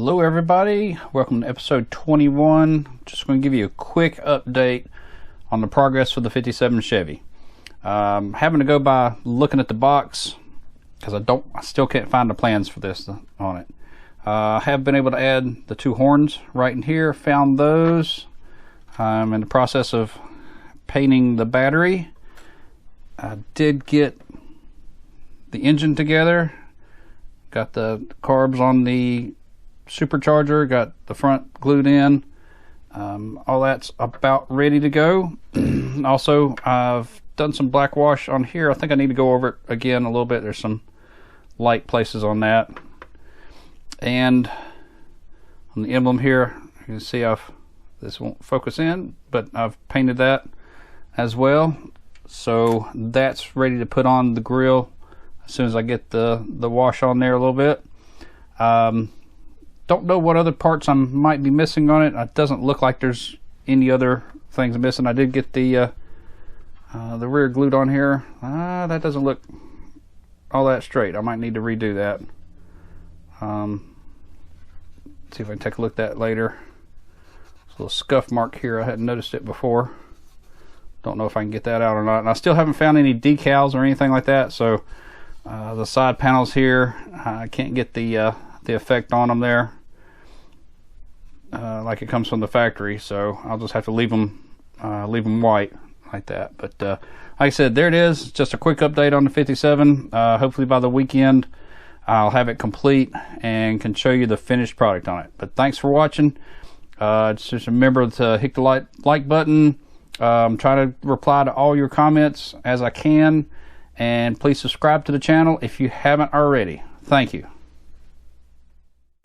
Hello everybody, welcome to episode 21. Just going to give you a quick update on the progress for the 57 Chevy. Having to go by looking at the box because I still can't find the plans for this on it. I have been able to add the two horns right in here, found those. I'm in the process of painting the battery. I did get the engine together, got the carbs on the supercharger, got the front glued in. All that's about ready to go. Also, I've done some black wash on here. I think I need to go over it again a little bit. There's some light places on that. And on the emblem here, you can see this won't focus in, but I've painted that as well. So that's ready to put on the grill as soon as I get the wash on there a little bit. Don't know what other parts I might be missing on it. It doesn't look like there's any other things missing. I did get the rear glued on here. That doesn't look all that straight. I might need to redo that. See if I can take a look at that later. There's a little scuff mark here. I hadn't noticed it before. Don't know if I can get that out or not. And I still haven't found any decals or anything like that. So the side panels here, I can't get the effect on them there like it comes from the factory, so I'll just have to leave them white like that. But like I said, there it is, just a quick update on the 57. Hopefully by the weekend I'll have it complete and can show you the finished product on it. But thanks for watching. Just remember to hit the like button. Try to reply to all your comments as I can, and please subscribe to the channel if you haven't already. Thank you.